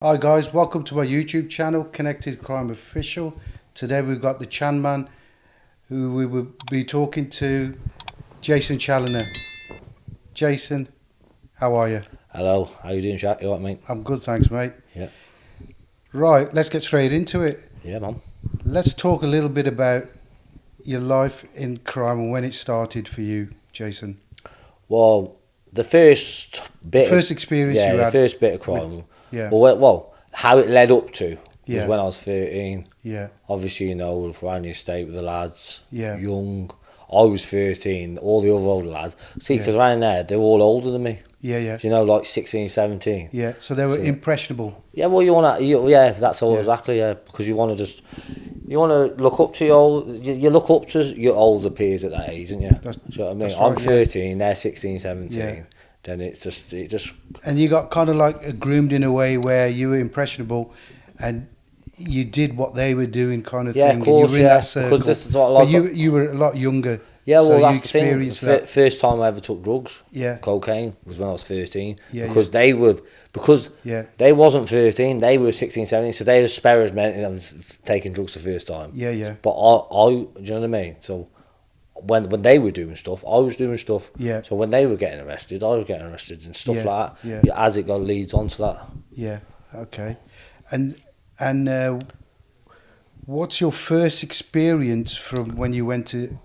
Hi guys, welcome to my YouTube channel, Connected Crime Official. Today we've got the Chanman, who we will be talking to, Jason Challoner. Jason, how are you? Hello, how you doing, Shaq? You alright, mate? I'm good, thanks mate. Yeah. Right, let's get straight into it. Yeah, man. Let's talk a little bit about your life in crime and when it started for you, Jason. Well, the first bit... First experience you the had. first bit of crime. Yeah. Well, how it led up to was Yeah. when I was 13. Yeah. Obviously, around the estate with the lads, Yeah. young. I was 13, all the other older lads. See, Yeah. because around there, they're all older than me. Yeah. Do you know, like 16, 17. Yeah, so they were impressionable. Yeah, well, that's all exactly, because you want to look up to you look up to your older peers at that age, don't you? Do you know what I mean? I'm 13, they're 16, 17. Yeah. Then it just... And you got kind of like groomed in a way where you were impressionable and you did what they were doing kind of Yeah, thing. of course, and you were in that circle. because this is what I like. But you were a lot younger. Yeah, well, so that's you the thing. experienced that. First time I ever took drugs, Yeah. cocaine, was when I was 13. Yeah, because Yeah. they wasn't 13, they were 16, 17, so they were experimenting and taking drugs the first time. Yeah, yeah. But do you know what I mean? So when they were doing stuff, I was doing stuff. Yeah. So when they were getting arrested, I was getting arrested and stuff Yeah, like that. yeah. As it got leads on to that. Yeah, okay. And what's your first experience from when you went to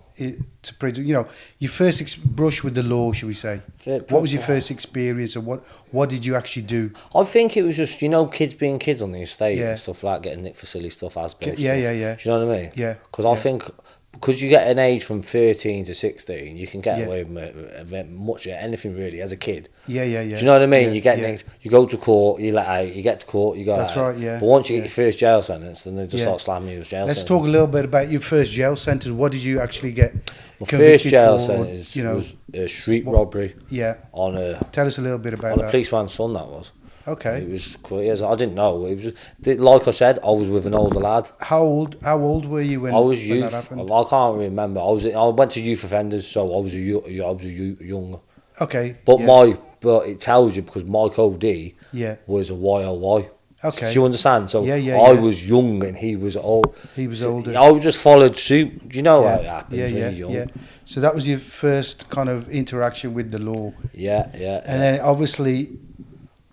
prison? You know, your first brush with the law, should we say? What was your first experience, and what did you actually do? I think it was just, kids being kids on the estate Yeah. and stuff like getting nicked for silly stuff, as Yeah, stuff. yeah. Do you know what I mean? Yeah. Because I think, because you get an age from 13 to 16, you can get Yeah. away with much anything really as a kid. Yeah. Do you know what I mean? Yeah, You get yeah. nicked, you go to court, you let out, you get to court, you go That's out. right, yeah. But once you Yeah. get your first jail sentence, then they just Yeah. start slamming you with jail Let's sentence. talk a little bit about your first jail sentence. What did you actually get My convicted first jail for, sentence you know? was a street robbery Yeah. on a Tell us a little bit about on a that. policeman's son, that was. Okay. It was quite, I didn't know. It was like I said, I was with an older lad. How old were you when I was when youth. that happened? I can't remember. I went to youth offenders, so I was young. Okay. But yeah. but it tells you, because my code Yeah. was a YLY. Okay. Do you understand? So Yeah. I was young and he was old. He was So older. I just followed suit. You know how it Yeah. happens Yeah. when Yeah. you're young. Yeah. So that was your first kind of interaction with the law. Yeah. And then obviously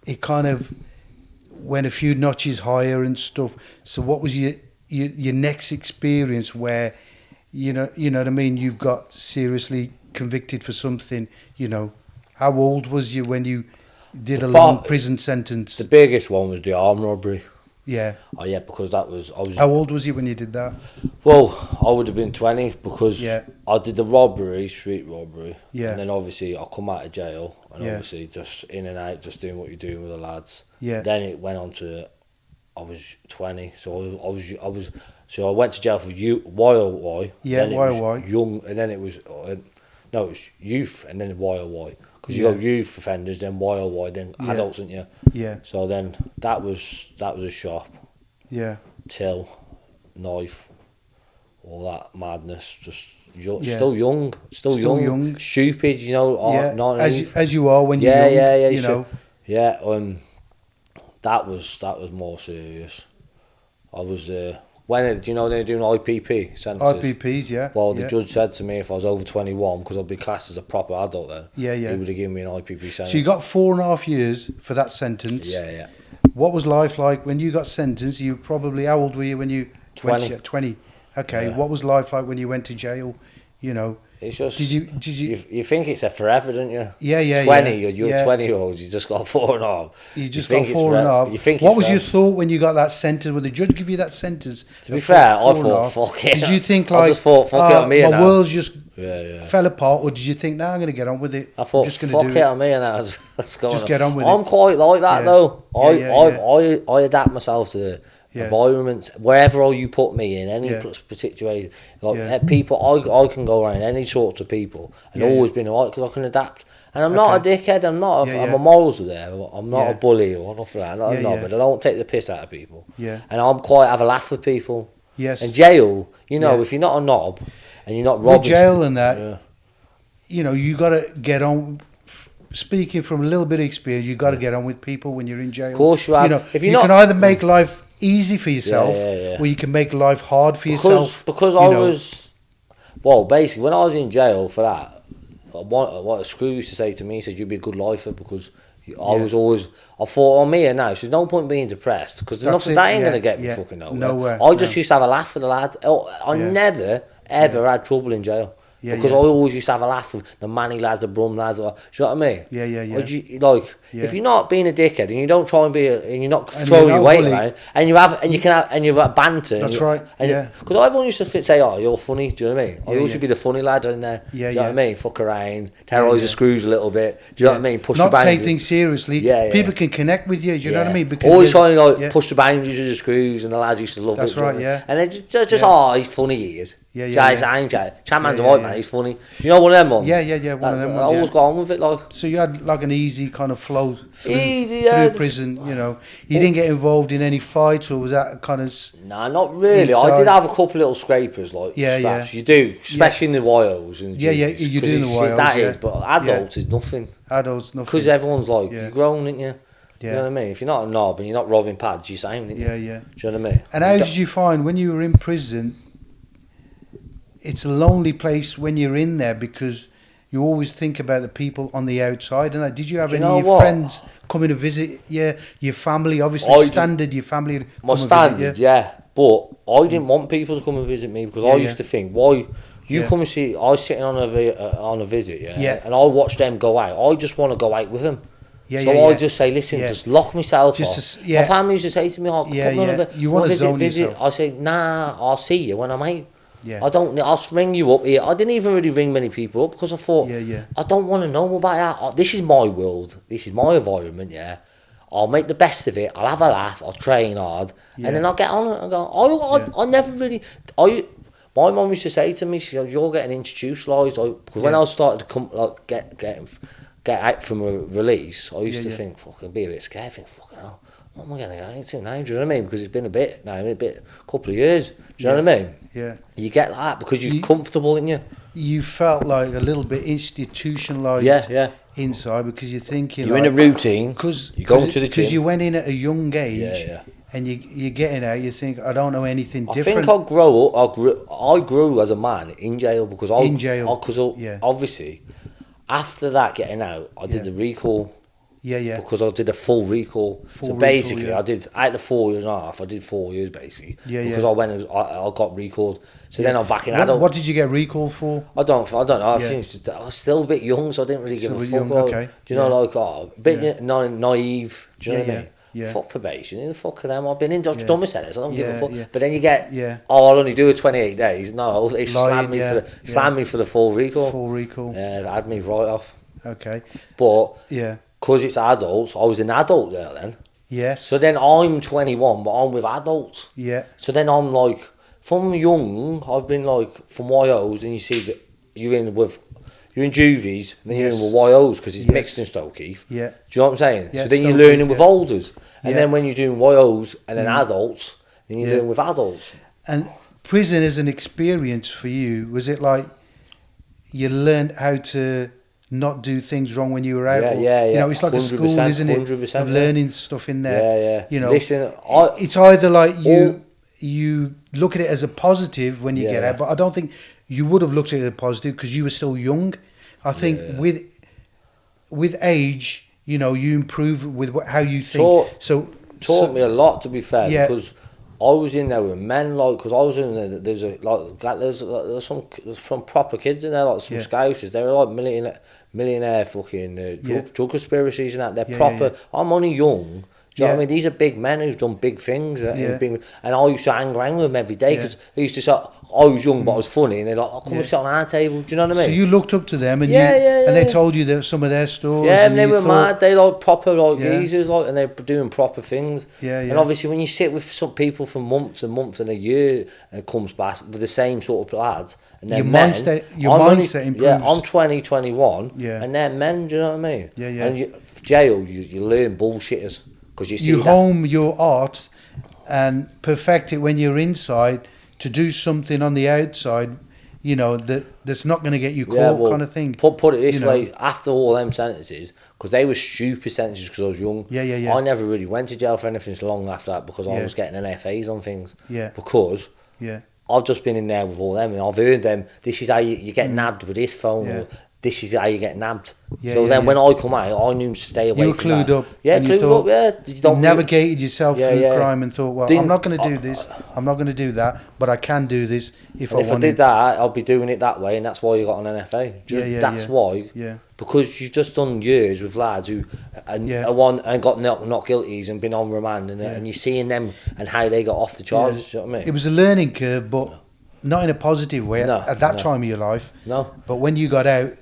it kind of went a few notches higher and stuff. So what was your next experience where you know what I mean, you've got seriously convicted for something, how old was you when you did a long prison sentence? The biggest one was the armed robbery. Yeah. Oh yeah, because I was. How old was you when you did that? Well, I would have been 20 because Yeah. I did the robbery, street robbery. Yeah. And then obviously I come out of jail and Yeah. obviously just in and out, just doing what you're doing with the lads. Yeah. Then it went on to, I was 20, so so I went to jail for YOY. Yeah, then it YOY. was young, and then it was, no, it was youth and then YOY. Because you Yeah. got youth offenders, then YOY, then Yeah. adults, didn't you? Yeah. So then that was a shock. Yeah. Till, knife, all that madness. Just Yeah. still young, Still young. stupid. Yeah. Not As you are when you're young. yeah. You know. Yeah. That was more serious. I was when they're doing IPP sentences. IPPs, yeah. Well, the yeah. judge said to me if I was over 21, because I'd be classed as a proper adult then. Yeah. He would have given me an IPP sentence. So you got 4.5 years for that sentence. Yeah. What was life like when you got sentenced? You probably, how old were you when you 20. went to 20? Okay. Yeah. What was life like when you went to jail? It's just Did you you think it's a forever, don't you? Yeah. 20, yeah. you're yeah. 20-year-olds. You just got 4.5. You just think got it's 4.5. You think What it's was your forever. thought when you got that sentence? When the judge give you that sentence? To be fair, I thought, 4.5, fuck it. Did you think I like, just thought, fuck it on me my now. world's just Yeah. fell apart, or did you think, I'm going to get on with it? I thought, I'm just gonna fuck do it on me, and that's going Just on. get on with I'm it. quite like that Yeah. though. Yeah. I adapt myself to the Yeah. environment wherever you put me in any Yeah. situation. Like Yeah. people, I can go around any sorts of people and Yeah, always been alright because I can adapt. And I'm not a dickhead. I'm not. Yeah, I'm yeah. a morals there. I'm not Yeah. a bully or nothing like that. I'm Yeah, not, yeah. but I don't take the piss out of people. Yeah. And I'm quite have a laugh with people. Yes. In jail, Yeah. if you're not a knob and you're not With robbing. jail and that, Yeah. you got to get on speaking from a little bit of experience, you got to get on with people when you're in jail. Of course you have. You know, if you can either make life easy for yourself, or you can make life hard for yourself. Because I was, well, basically, when I was in jail for that, what a screw used to say to me, he said, you'd be a good lifer because I was always, I thought, me and now, so there's no point being depressed because there's nothing, that ain't going to get me fucking nowhere. I just used to have a laugh with the lads. I never, ever had trouble in jail. Because I always used to have a laugh with the Manny lads, the Brum lads. Do you know what I mean? Yeah. If you're not being a dickhead and you don't try and be, and you're not throwing your weight around, and you have, and you can have, and you've got banter. That's right. Because everyone used to say, "Oh, you're funny." Do you know what I mean? I used to be the funny lad in there. Do you know what I mean? Fuck around, terrorise the screws a little bit. Do you know what I mean? Push the boundaries. Not take things seriously. People can connect with you. Do you know what I mean? Because always trying to push the boundaries with the screws, and the lads used to love it. That's right. Yeah. And it's just he's funny. He is. Chanman's right, man. He's funny. You know one of them ones? Yeah. One of them ones. I always got on with it, like. So you had like an easy kind of flow through prison. You know, you didn't get involved in any fights, or was that kind of? Nah, not really. Inside? I did have a couple little scrapers, like scraps. You do, especially in the YOs and you do in the YOs. That is, but adults is nothing. Adults, nothing. Because everyone's like, you're grown, ain't you? You know what I mean? If you're not a knob and you're not robbing pads, you're same, ain't you? Yeah. Do you know what I mean? And how did you find when you were in prison? It's a lonely place when you're in there because you always think about the people on the outside. And did you have any of your friends coming to visit your family? Obviously, your family. My standard, but I didn't want people to come and visit me because I used to think, why you come and see? I was sitting on a visit, and I watch them go out. I just want to go out with them. I just say, listen, just lock myself off. My family used to say to me, you want to visit? I say, nah, I'll see you when I'm out. I'll ring you up here. I didn't even really ring many people up because I thought, I don't want to know about that. This is my world. This is my environment, I'll make the best of it. I'll have a laugh. I'll train hard. And then I'll get on it and go, I never really... my mum used to say to me, she goes, you're getting institutionalized. Because when I started to come, like, get out from a release, I used to think, fucking be a bit scared. I think, fucking hell, what am I going to go into now? Do you know what I mean? Because it's been a couple of years. Do you know what I mean? Yeah. You get like that because you're comfortable, in you. You felt like a little bit institutionalized inside because you're thinking... You're in a routine. You're going to the gym. Because you went in at a young age and you're getting out, you think, I don't know anything different. I think I grew as a man in jail because obviously, after that getting out, I did the recall. Because I did a full recall. So basically, I did, out of 4 years and a half, I did 4 years basically. Because I went and I got recalled. So then I'm back in adult. What did you get recalled for? I don't know. I think I was still a bit young, so I didn't really give a fuck. Okay. Do you know, like, a bit naive. Do you know what I mean? Fuck probation. Who the fuck are them? I've been in Dutch dummy centres. I don't give a fuck. But then you get, I'll only do it 28 days. No, they slammed me for the full recall. Full recall. Yeah, they had me right off. Okay. But because it's adults, I was an adult there then. Yes. So then I'm 21, but I'm with adults. Yeah. So then I'm like, from young, I've been like, from YOs, and you see that you're in juvies, and then you're in with YOs, because it's mixed in Stokeheath. Yeah. Do you know what I'm saying? Yeah, so then you're learning with olders. And then when you're doing YOs and then adults, then you're learning with adults. And prison is an experience for you. Was it like you learned how to not do things wrong when you were out? You know, it's like a school, isn't it? 100%, of learning stuff in there. You know, listen, it's either like you look at it as a positive when you get out, but I don't think you would have looked at it as a positive because you were still young. I think with age, you know, you improve with how you think. Taught me a lot, to be fair, because I was in there with men, like, because I was in there. There's some proper kids in there, like some scousers. They were like millionaire fucking drug conspiracies and that. They're proper. I'm only young. Do you know what I mean? These are big men who've done big things. And I used to hang around with them every day because they used to say, I was young but I was funny, and they're like, oh, come and sit on our table. Do you know what I mean? So you looked up to them and and they told you that some of their stories. Yeah, and they were mad. They like proper like geezers, like, and they're doing proper things. And obviously when you sit with some people for months and months and a year and it comes back with the same sort of lads, and then mindset improves. Yeah, I'm 20, 21, and they're men, do you know what I mean? And jail, you learn bullshitters. You hone your art and perfect it when you're inside to do something on the outside you know, that's not going to get you caught, kind of thing. Put it this way, after all them sentences, because they were stupid sentences because I was young. Yeah. I never really went to jail for anything so long after that because I was getting NFAs on things. Yeah. Because I've just been in there with all them and I've heard them, this is how you get nabbed with this phone, or this is how you get nabbed. When I come out, I knew to stay away from that. You were clued up. Yeah, clued up, You navigated yourself through crime and thought, well, I'm not going to do this, I'm not going to do that, but I can do this if I want. If I did that, I'll be doing it that way, and that's why you got an NFA. That's why. Yeah. Because you've just done years with lads who and got not guilties and been on remand, and you're seeing them and how they got off the charges. You know what I mean? It was a learning curve, but not in a positive way at that time of your life. No. But when you got out,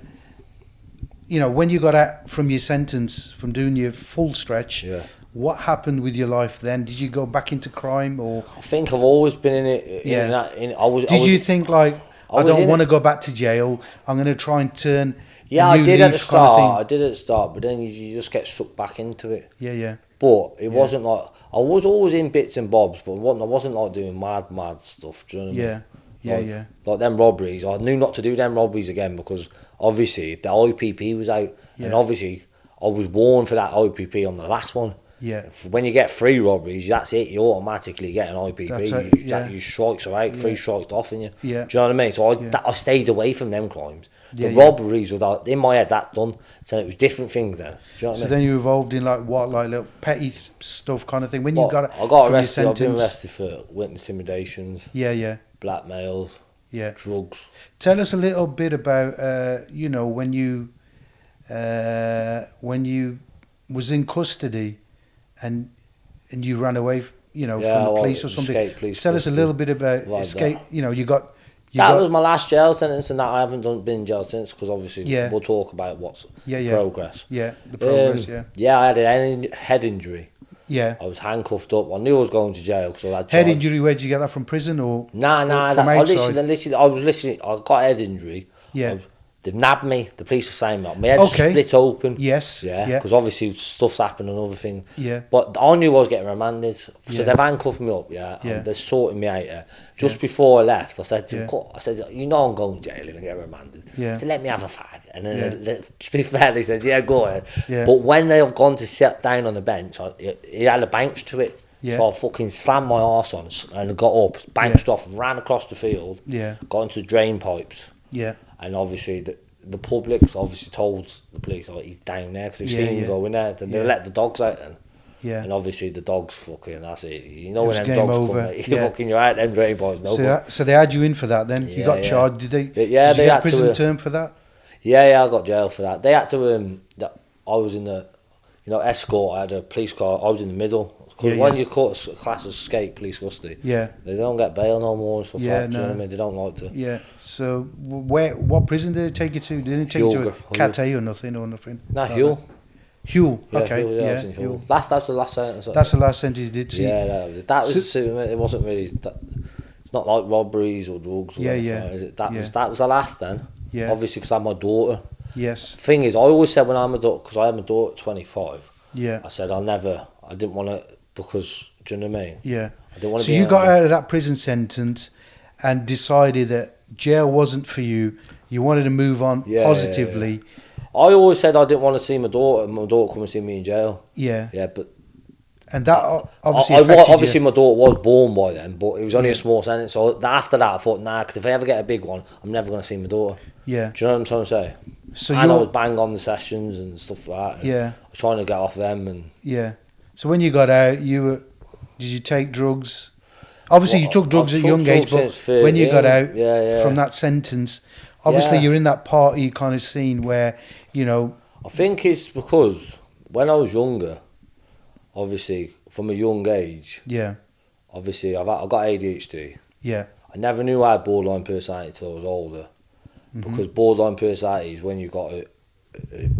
you know, when you got out from your sentence, from doing your full stretch, what happened with your life then? Did you go back into crime, or? I think I've always been in it. Did you think like, I don't want to go back to jail, I'm going to try and turn? Yeah, I did at the start. But then you just get sucked back into it. Yeah. But it wasn't like, I was always in bits and bobs, but I wasn't like doing mad stuff. Do you know what I mean? Yeah. Like them robberies, I knew not to do them robberies again because obviously the IPP was out, and obviously I was warned for that IPP on the last one. Yeah. When you get 3 robberies, that's it. You automatically get an IPP. You strikes are out, 3 strikes off in you. Yeah. Do you know what I mean? So I stayed away from them crimes. The robberies without in my head, that's done. So it was different things then. Do you know what I mean? Then you evolved in like little petty stuff kind of thing. When you got I got arrested. I've been arrested for witness intimidations. Yeah. Blackmail. Yeah. Drugs. Tell us a little bit about you know, when you was in custody and you ran away, you know, from the police or something. Tell us a little bit about escape. You know, that was my last jail sentence, and that I haven't been in jail since because obviously we'll talk about what's progress. Yeah, the progress. I had a head injury. Yeah. I was handcuffed up. I knew I was going to jail because I had head injury. Where did you get that from? Prison or? Nah. I got a head injury. Yeah. They nabbed me. The police were saying that my head split open. Yes. Yeah. Because obviously stuff's happened and other thing. Yeah. But I knew I was getting remanded, so they've handcuffed me up. And they're sorting me out. Just before I left, I said to them, you know I'm going to jail and get remanded. Yeah. So let me have a fag. And then to be fair, they said, go ahead. Yeah. But when they've gone to sit down on the bench, it had a bounce to it. Yeah. So I fucking slammed my arse on and got up, bounced off, ran across the field. Yeah. Got into the drain pipes. Yeah. And obviously the public's obviously told the police, he's down there because they've seen him go in there. Then they let the dogs out then. Yeah. And obviously the dogs fucking, that's it. You know when them dogs over. come, you're out them drain pipes. So they had you in for that then? You got charged, did they? Yeah, did you get a prison term for that? Yeah, I got jail for that. They had to, I was in the, escort, I had a police car, I was in the middle. Because when you caught a class of escape police custody, they don't get bail no more and stuff like that. Do you know what I mean? They don't like to. Yeah. So what prison did they take you to? Did they take you to a Cat A or nothing? Nah, Hull. Hull. Okay. Hull. That's the last sentence. That's the last sentence you did see. Yeah, that was it. That was it. Wasn't really. It's not like robberies or drugs. Or anything. That was the last then. Yeah. Obviously, because I had my daughter. Yes. Thing is, I always said when I'm a daughter, because I had my daughter at 25. Yeah. I said I didn't want to. Because, do you know what I mean? Yeah. I didn't want to so you got out of that prison sentence and decided that jail wasn't for you. You wanted to move on positively. Yeah. I always said I didn't want to see my daughter come and see me in jail. Yeah. Yeah, but... And that obviously affected obviously, my daughter was born by then, but it was only a small sentence. So after that, I thought, because if I ever get a big one, I'm never going to see my daughter. Yeah. Do you know what I'm trying to say? So and I was bang on the sessions and stuff like that. Yeah. I was trying to get off them and... Yeah. So when you got out, did you take drugs? Obviously, you took drugs at a young age, but when you got out from that sentence, obviously you're in that party kind of scene where, I think it's because when I was younger, obviously, from a young age, obviously, I got ADHD. Yeah. I never knew I had borderline personality till I was older. Mm-hmm. Because borderline personality is when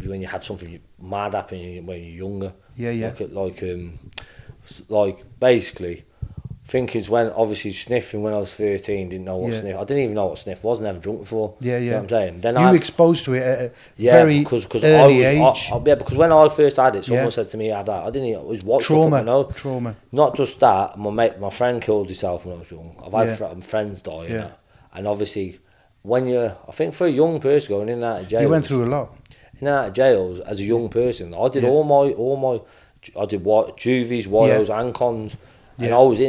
when you have something mad happen when you're younger. Yeah. Like basically, I think is when obviously sniffing when I was 13, didn't know what sniff. I didn't even know what sniff was. Never drunk before. Yeah. You know what I'm saying? Then you were exposed to it at a very early age. Because when I first had it, someone said to me, "I have that." I didn't even. It was what trauma. Not just that. My friend killed himself when I was young. I've had friends die, and obviously, I think for a young person going in and out of jail, you went through a lot. In and out of jails as a young person. I did all my, I did juvies, YOs, and cons, and I was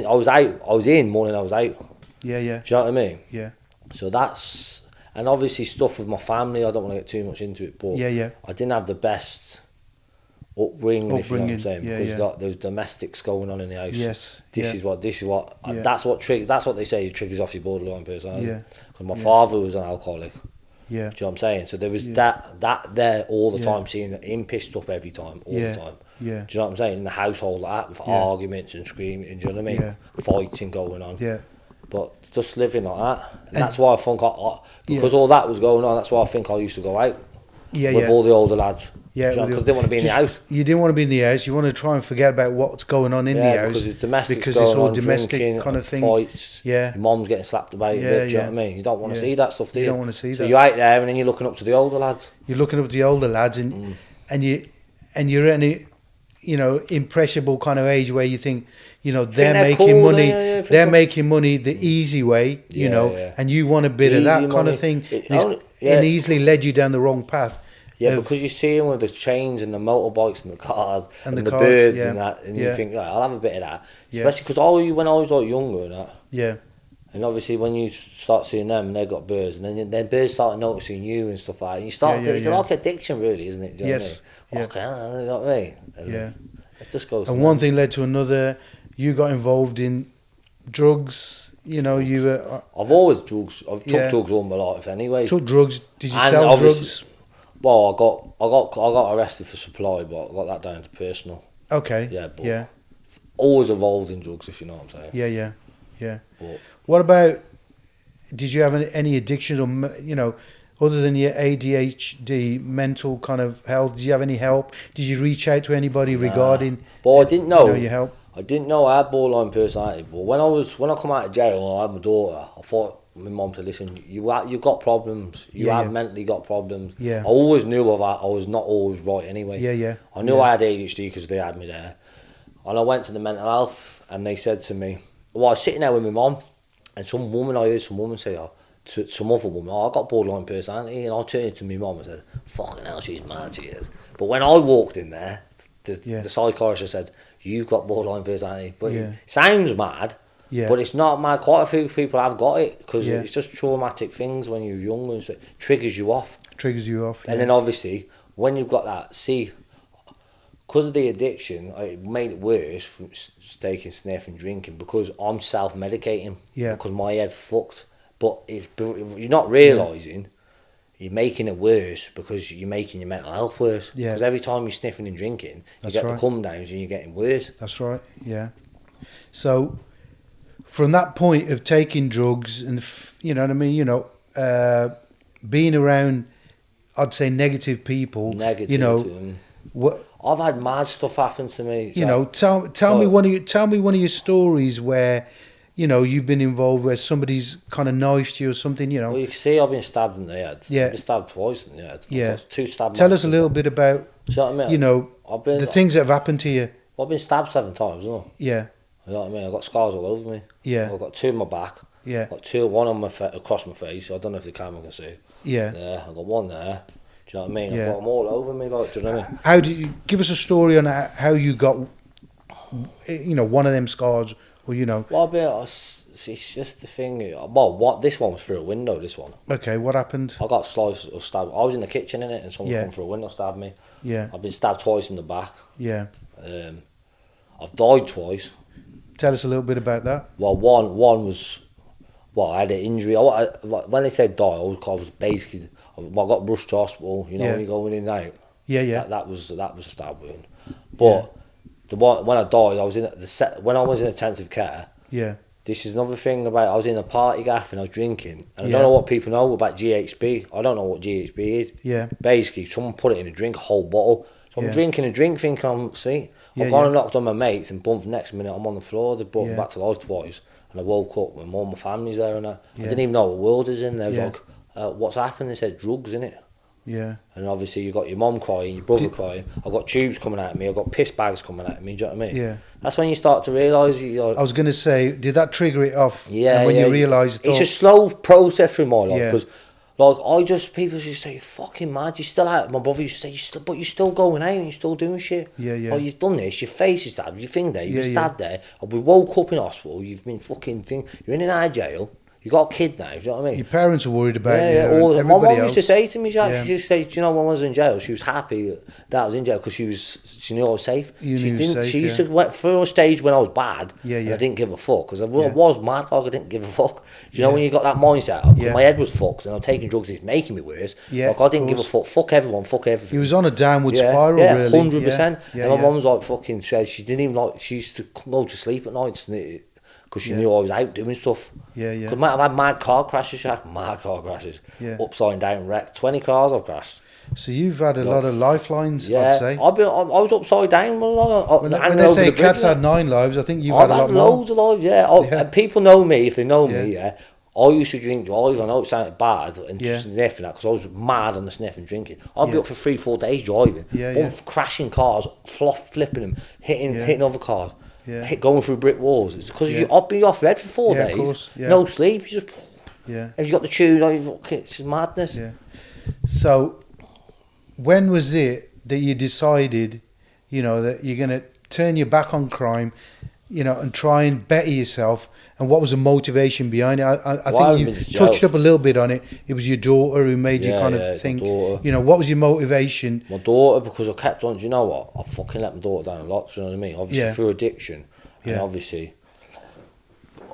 in more than I was out. Yeah, yeah. Do you know what I mean? Yeah. So that's, and obviously stuff with my family. I don't want to get too much into it, but I didn't have the best upbringing, if you know what I'm saying, because there's domestics going on in the house. Yes. This is what that's what they say triggers off your borderline personality. Yeah. Because my father was an alcoholic. Yeah. Do you know what I'm saying? So there was that there all the time, seeing him pissed up every time, all the time. Yeah. Do you know what I'm saying? In the household like that, with arguments and screaming, do you know what I mean? Fighting going on. Yeah. But just living like that. And that's why I think because all that was going on, that's why I think I used to go out with all the older lads. Yeah, because I didn't want to be in the house. You didn't want to be in the house. You want to try and forget about what's going on in the house. Because it's domestic, because it's all domestic drinking, kind of thing. Fights. Yeah, your mom's getting slapped about. Do you know what I mean? You don't want to see that stuff, do you? You don't want to see that. So you're out there, and then you're looking up to the older lads. You're looking up to the older lads, and you're in a impressionable kind of age where you think, they're making money. They're making money the easy way, and you want a bit of that kind of thing. It easily led you down the wrong path. Yeah, because you see them with the chains and the motorbikes and the cars and the birds and that, and you think, I'll have a bit of that. Especially because when I was like younger and that. Yeah. And obviously when you start seeing them and they've got birds, and then birds start noticing you and stuff like that, and you start it's like addiction really, isn't it? Do you know what I mean? Okay, you know what I mean? And it just goes. And one thing led to another. You got involved in drugs. You were. I've always I've took drugs all my life anyway. Took drugs. Did you sell drugs? Well, I got arrested for supply, but I got that down to personal. Okay. Yeah, but always involved in drugs, if you know what I'm saying. Yeah. But what about? Did you have any addictions, or other than your ADHD, mental kind of health? Did you have any help? Did you reach out to anybody regarding? But I didn't know. Your help. I didn't know I had borderline personality. But when I come out of jail and I had my daughter, I thought. My mum said, listen, you've got problems. You have mentally got problems. Yeah. I always knew of that. I was not always right anyway. Yeah. I knew I had ADHD because they had me there. And I went to the mental health and they said to me, well, I was sitting there with my mum and I heard some woman say, to some other woman, I got borderline personality. And I turned to my mum and said, fucking hell, she's mad, she is. But when I walked in there, the psychiatrist said, you've got borderline personality. But it sounds mad. Yeah. But it's not mad. Quite a few people have got it because it's just traumatic things when you're young and it triggers you off. And then obviously, when you've got that, because of the addiction, it made it worse from taking, sniffing, drinking because I'm self-medicating. Yeah. Because my head's fucked. But you're not realising you're making it worse because you're making your mental health worse. Yeah. Because every time you're sniffing and drinking, you get the come downs and you're getting worse. That's right, yeah. So from that point of taking drugs and, being around, I'd say, negative people. I've had mad stuff happen to me. Tell me one of your stories where, you've been involved where somebody's kind of knifed you or something. Well, you can see I've been stabbed in the head. Yeah. I've been stabbed twice in the head. Yeah. Got 2 stab Tell us a little bit about, you know what I mean? the things that have happened to you. I've been stabbed 7 times, isn't I? Yeah. You know what I mean? I've got scars all over me. Yeah. I've got 2 on my back. Yeah. I've got one on across my face. I don't know if the camera can see. Yeah. Yeah. I've got one there. Do you know what I mean? Yeah. I've got them all over me. Like, do you know what I mean? How do you give us a story on how you got, one of them scars, or Well, it's just the thing. Well, this one was through a window. This one. Okay. What happened? I got sliced or stabbed. I was in the kitchen in it, and someone come through a window, stabbed me. Yeah. I've been stabbed twice in the back. Yeah. I've died twice. Tell us a little bit about that. Well, one was, I had an injury. When they said die, I was basically, I got rushed to hospital. When you're going in and out. Yeah. That was a stab wound. But the one when I died, I was in when I was in intensive care. Yeah. This is another thing about, I was in a party gaff and I was drinking. And I don't know what people know about GHB. I don't know what GHB is. Yeah. Basically, someone put it in a drink, a whole bottle. So I'm drinking a drink thinking I'm asleep. I've gone and knocked on my mates and bumped the next minute I'm on the floor. They brought me back to life twice. And I woke up when all my family's there and that. I didn't even know what world is in. They was like, what's happened? They said, drugs in it. Yeah. And obviously you got your mum crying, your brother crying. I've got tubes coming at me. I've got piss bags coming at me. Do you know what I mean? Yeah. That's when you start to realise. I was going to say, did that trigger it off? Yeah. And when you realised, it's a slow process through my life because, yeah. people just say, "You're fucking mad. You're still out." My brother used to say, "But you're still going out and you're still doing shit." Yeah, yeah. Oh, you've done this. Your face is stabbed. Your thing there. You've been stabbed there. And we woke up in hospital. You've been fucking thing. You're in and out of jail. You got a kid now, do you know what I mean? Your parents are worried about you. Yeah, my mum used to say to me, she Yeah. used to say, do you know, when I was in jail, she was happy that I was in jail because she knew I was safe. She used to went through a stage when I was bad, and I didn't give a fuck because I was mad, like I didn't give a fuck. Do you know when you got that mindset? Because my head was fucked and I'm taking drugs, it's making me worse. Yeah, like I didn't give a fuck. Fuck everyone, fuck everything. He was on a downward spiral, really. 100%. And my mum's like fucking said she didn't even like. She used to go to sleep at nights because she knew I was out doing stuff. Yeah, yeah. Because I've had mad car crashes, upside down wrecked. 20 cars I've crashed. So you've had a lot of lifelines, yeah, I'd say. I was upside down. When they say cats had 9 lives, I think you've had a lot more. I've had loads of lives, and people know me, if they know me, I used to drink drive. I know it sounded bad and just sniffing that because I was mad on the sniff and drinking. I'd be up for 3-4 days driving, crashing cars, flipping them, hitting other cars. Yeah. Going through brick walls. It's because I've been off red for 4 days. Of course, no sleep. You just, Have you got the tune? It's madness. Yeah. So, when was it that you decided, that you're going to turn your back on crime, and try and better yourself? And what was the motivation behind it? I think you touched up a little bit on it. It was your daughter who made you kind of think, what was your motivation? My daughter, because I kept on, do you know what? I fucking let my daughter down a lot, do you know what I mean? Obviously through addiction. And obviously,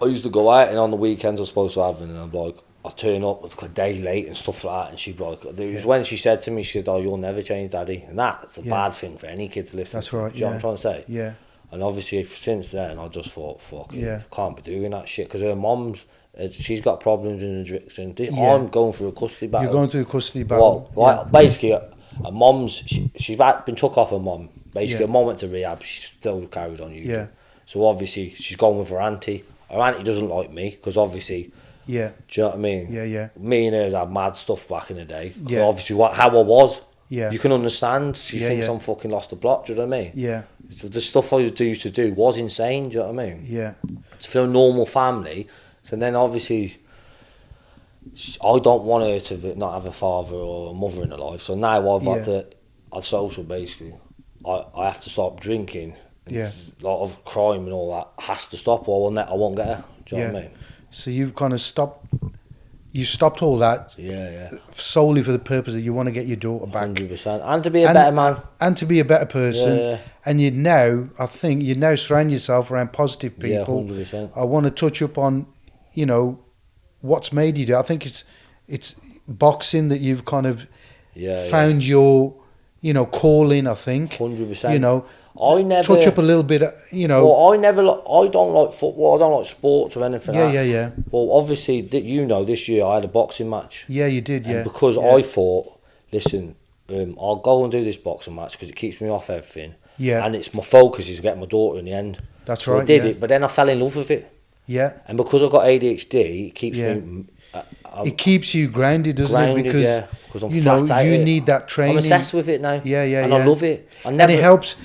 I used to go out and on the weekends I was supposed to have, and I'm like, I turn up a day late and stuff like that, and she'd be like, it was when she said to me, she said, "Oh, you'll never change, Daddy." And that's a bad thing for any kid to listen to. That's right, do you know what I'm trying to say? Yeah. And obviously, since then, I just thought, fuck it, I can't be doing that shit. Because her mum's, she's got problems in addiction. I'm going through a custody battle. You're going through a custody battle. Well, basically, her mum's, she's been took off her mum. Basically, her mum went to rehab, she still carried on using. Yeah. So obviously, she's gone with her auntie. Her auntie doesn't like me, because obviously, do you know what I mean? Yeah, yeah. Me and hers had mad stuff back in the day. Yeah. Obviously, how I was. Yeah. You can understand. She thinks I'm fucking lost the plot, do you know what I mean? Yeah. So the stuff I used to do was insane, do you know what I mean? Yeah. It's for a normal family. So then obviously, I don't want her to not have a father or a mother in her life. So now I've had to, social basically, I have to stop drinking. A lot of crime and all that has to stop, or I won't get her. Do you know what I mean? So you've kind of stopped all that solely for the purpose that you want to get your daughter back. 100%. And to be a better man. And to be a better person. Yeah. And I think you now surround yourself around positive people. Yeah, 100%. I want to touch up on, what's made you do. I think it's boxing that you've kind of found your, calling, I think. 100%. I never touch up a little bit, Well, I don't like football. I don't like sports or anything. Yeah. Well, obviously, this year I had a boxing match. Yeah, you did. And because I thought, listen, I'll go and do this boxing match because it keeps me off everything. Yeah. And it's my focus is getting my daughter in the end. That's so right. I did it, but then I fell in love with it. Yeah. And because I've got ADHD, it keeps me. It keeps you grounded, doesn't it? Because I'm flat out. You need that training. I'm obsessed with it now. Yeah. And I love it. And it helps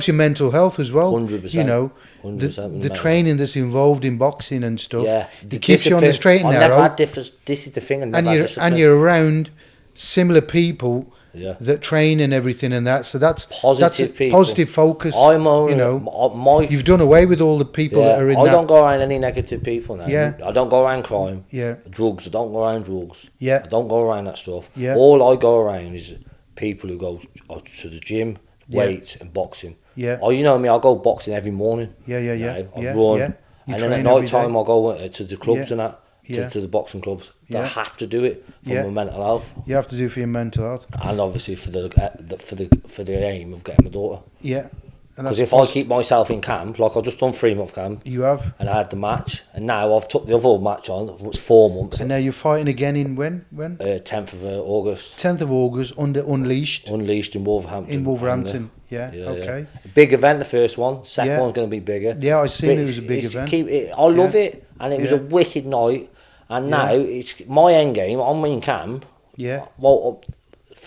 your mental health as well. 100%. 100%. The training that's involved in boxing and stuff. Yeah. It keeps you on the straight and narrow. This is the thing. And you're around similar people that train and everything and that. So that's people. Positive focus. You've done away with all the people that are in that. I don't go around any negative people now. Yeah. I don't go around crime. Yeah. Drugs. I don't go around drugs. Yeah. I don't go around that stuff. Yeah. All I go around is people who go to the gym, weights and boxing. Yeah. Oh, you know me, I go boxing every morning. Yeah. I run. Yeah. And then at night time I go to the clubs and that. Yeah. To the boxing clubs. I have to do it for my mental health. You have to do it for your mental health. And obviously for the aim of getting my daughter. Yeah. Because if I keep myself in camp, like I've just done 3-month camp. You have. And I had the match. And now I've took the other match on, it's 4 months. And now you're fighting again in when? 10th of August. 10th of August, under Unleashed. Unleashed in Wolverhampton. Okay. Big event, the first one. Second one's going to be bigger. Yeah, I seen it was a big event. I love it. And it was a wicked night. And now it's my end game. I'm in camp. Yeah. Well,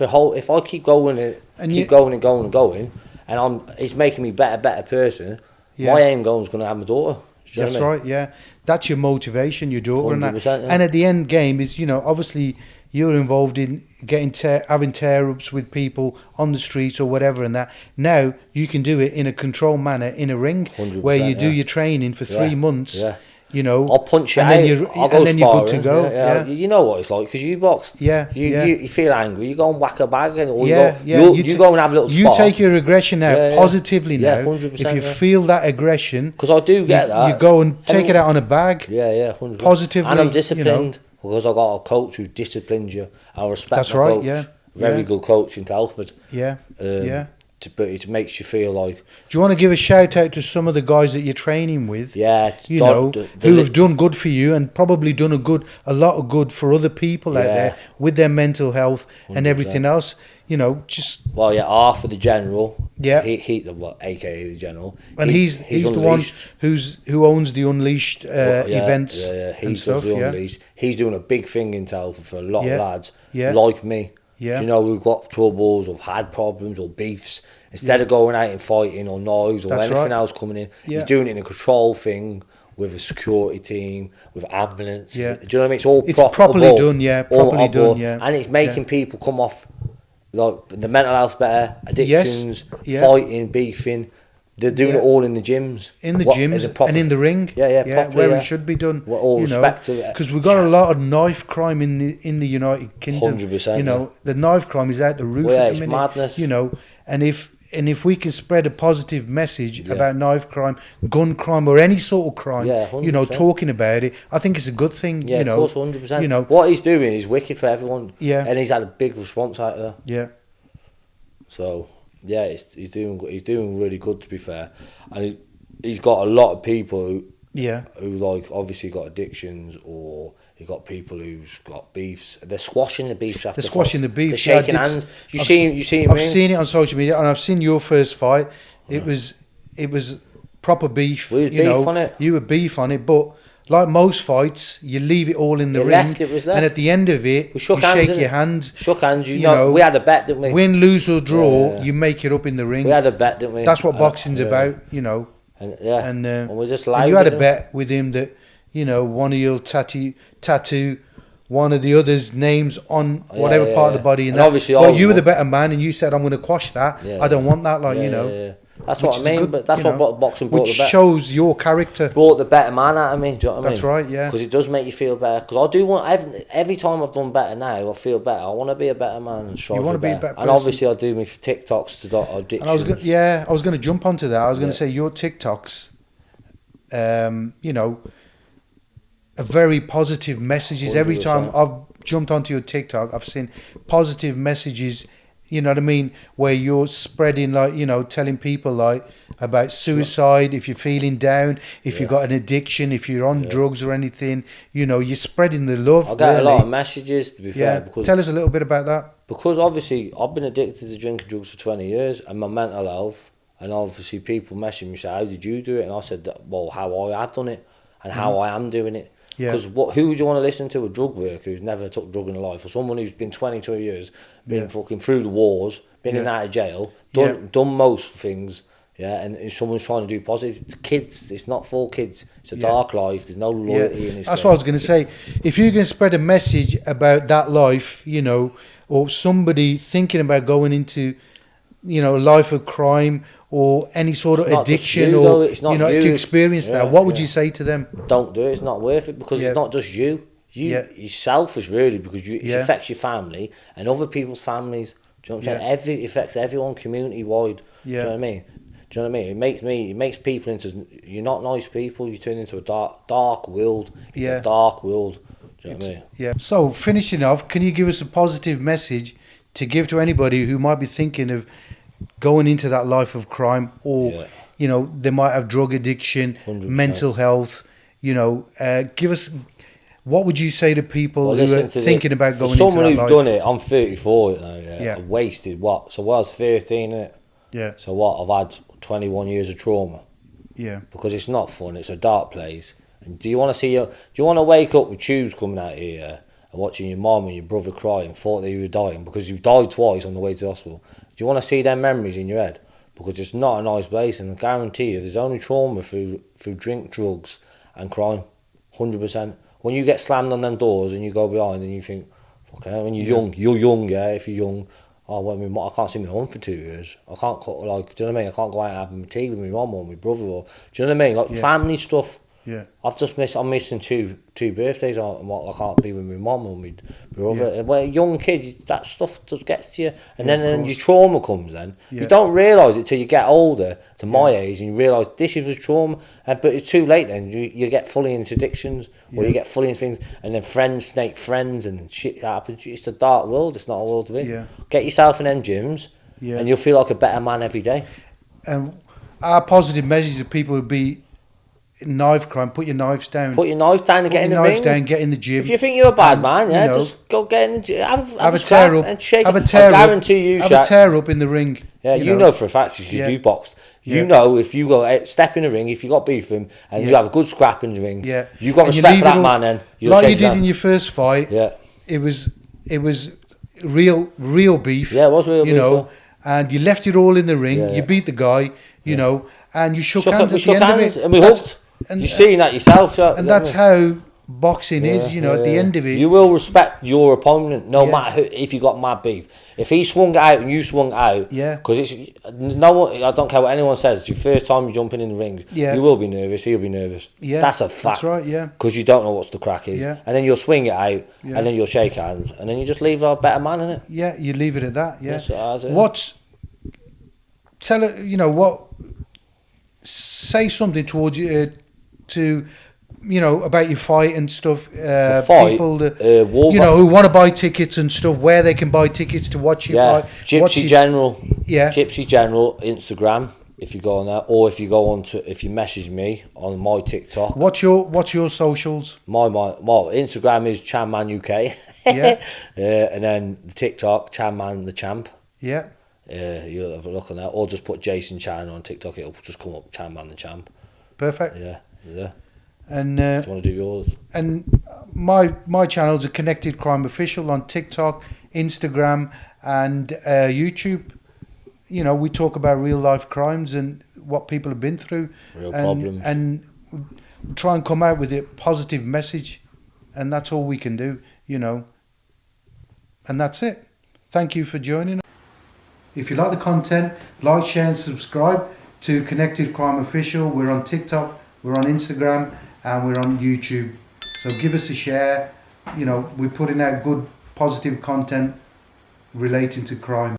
if I keep going and keep going and going and going, and it's making me better person. Yeah. My aim goal is going to have my daughter. That's right. Yeah, that's your motivation, your daughter, and that. Yeah. And at the end game is, obviously you're involved in having tear-ups with people on the streets or whatever, and that. Now you can do it in a controlled manner in a ring where you do your training for 3 months. Yeah. I'll punch you and out. Then you're good to go. Yeah. You know what it's like because you box. Yeah. You feel angry. You go and whack a bag, and you go and have a little. You take your aggression out positively now. 100%, if you feel that aggression, because I do get that, you go and take it out on a bag. 100%. Positively, and I'm disciplined because I got a coach who disciplines you. I respect my coach. Yeah. Very good coach in Telford. Yeah. But it makes you feel like. Do you want to give a shout out to some of the guys that you're training with? Yeah, who have done good for you and probably done a lot of good for other people out there with their mental health 100%. And everything else. Just. Well, Arthur the General. Yeah. AKA the General. And he's the one who owns the Unleashed events. Yeah, he does the Unleashed. He's doing a big thing in Telford for a lot of lads like me. Yeah. We've got troubles or had problems or beefs. Instead of going out and fighting or noise or anything else coming in, you're doing it in a control thing with a security team, with ambulance. Yeah. Do you know what I mean? It's properly done, properly done, And it's making people come off like the mental health better, addictions, fighting, beefing. They're doing it all in the gyms. In the gyms and in the ring. Properly, where it should be done. With all respect to it. Because we've got a lot of knife crime in the United Kingdom. 100%. The knife crime is out the roof at the minute. Madness. And if we can spread a positive message about knife crime, gun crime, or any sort of crime, talking about it, I think it's a good thing. Yeah, of course, 100%. What he's doing is wicked for everyone. Yeah. And he's had a big response out there. Yeah. So. Yeah, he's doing really good, to be fair, and he's got a lot of people who like obviously got addictions, or he got people who's got beefs. They're squashing the beefs after. They're squashing the beefs. They're shaking hands. You see him. I've seen it on social media, and I've seen your first fight. It was proper beef. We was beef on it. You were beef on it, but. Like most fights, you leave it all in the ring, and at the end of it, you shake your hands. Shook hands, you know. We had a bet, didn't we? Win, lose or draw, you make it up in the ring. We had a bet, didn't we? That's what boxing's about, And we just and you had a bet with him that one of you'll tattoo one of the other's names on whatever part of the body, and obviously, you were the better man, and you said, "I'm going to quash that. I don't want that." That's what I mean, but that's what boxing brought. Which shows your character. Brought the better man out of me. Do you know what I mean? That's right, yeah. Because it does make you feel better. Because I do want every time I've done better now, I feel better. I want to be a better man and strive. You want to be a better person. And obviously, I do my TikToks to stop addiction. I was going to jump onto that. I was going to say your TikToks, are very positive messages. 100%. Every time I've jumped onto your TikTok, I've seen positive messages. You know what I mean? Where you're spreading, telling people, about suicide, if you're feeling down, if you've got an addiction, if you're on drugs or anything, you're spreading the love. I get a lot of messages, to be fair. Because tell us a little bit about that. Because obviously, I've been addicted to drinking drugs for 20 years, and my mental health, and obviously people message me, say, how did you do it? And I said, well, how I have done it, and how I am doing it. Because who would you want to listen to? A drug worker who's never took drug in their life, or someone who's been 22 years, been fucking through the wars, been in and out of jail, done most things, and someone's trying to do positive. It's kids, it's not for kids. It's a dark life. There's no loyalty in this. That's what I was going to say. If you can spread a message about that life, or somebody thinking about going into, a life of crime, or any sort of addiction, to experience that, what would you say to them? Don't do it. It's not worth it, because it's not just you. You're selfish, really, because it affects your family and other people's families. Do you know what I'm saying? It affects everyone community wide. Do you know what I mean? Do you know what I mean? It makes people into, you're not nice people. You turn into a dark world. It's a dark world. Do you know what I mean? Yeah. So finishing off, can you give us a positive message to give to anybody who might be thinking of going into that life of crime, or they might have drug addiction, 100%. Mental health, give us, what would you say to people who are thinking about going into that life? Someone who's done it, I'm 34 now, I've wasted what? So I was 13, innit? Yeah. So what? I've had 21 years of trauma. Yeah. Because it's not fun, it's a dark place. And do you want to wake up with tubes coming out here, and watching your mum and your brother cry and thought that you were dying because you've died twice on the way to the hospital, do you want to see them memories in your head? Because it's not a nice place, and I guarantee you there's only trauma through drink, drugs and crime. 100%. When you get slammed on them doors and you go behind and you think, fucking hell, when you're young, yeah, if you're young, oh, well, I can't see my mum for 2 years. I can't, like, do you know what I mean? I can't go out and have my tea with my mum or my brother, or, do you know what I mean? Like, family stuff. Yeah. I'm missing two birthdays. I can't be with my mum or my brother. Yeah. When a young kid, that stuff just gets to you. And then your trauma comes then. Yeah. You don't realise it till you get older, to my age, and you realise this was trauma. But it's too late then. You get fully into addictions, or you get fully into things, and then friends snake friends, and shit happens. It's a dark world. It's not a world to be. Yeah. Get yourself in them gyms, and you'll feel like a better man every day. And our positive message to people would be, knife crime, put your knives down. Put your knives down and get in the ring. Put your knives down, get in the gym. If you think you're a bad man, just go get in the gym. Have a tear up and shake. Have a tear I guarantee you, have a tear up in the ring. Yeah, you know for a fact if you boxed. You know if you go step in the ring, if you got beef with him and you have a good scrap in the ring, you got respect for that man. Then like you did in your first fight. Yeah, it was real beef. Yeah, it was real beef. You know, and you left it all in the ring. You beat the guy. You know, and you shook hands at the end of it, and we hooked. And you're seeing that yourself, and that's how boxing is. You know, at the end of it, you will respect your opponent, no matter who, if you got mad beef. If he swung it out and you swung it out, because it's no one. I don't care what anyone says. It's your first time you're jumping in the ring. You will be nervous. He'll be nervous. That's a fact. That's right. Yeah, because you don't know what's the crack is, and then you'll swing it out, and then you'll shake hands, and then you just leave a better man in it. Yeah, you leave it at that. Yeah. Yes, Say something towards you. To about your fight and stuff. People that who want to buy tickets and stuff, where they can buy tickets to watch you fight. Gypsy General Instagram, if you go on that, or if you message me on my TikTok. What's your socials? My Instagram is Chanman UK. And then the TikTok Chanman the Champ. Yeah. You'll have a look on that, or just put Jason Chan on TikTok. It'll just come up Chanman the Champ. Perfect. Yeah. And do you want to do yours? And my channels are Connected Crime Official on TikTok, Instagram, and YouTube. We talk about real life crimes and what people have been through, real problems, and try and come out with a positive message, and that's all we can do. And that's it. Thank you for joining us. If you like the content, like, share, and subscribe to Connected Crime Official. We're on TikTok, we're on Instagram, and we're on YouTube. So give us a share. We're putting out good, positive content relating to crime.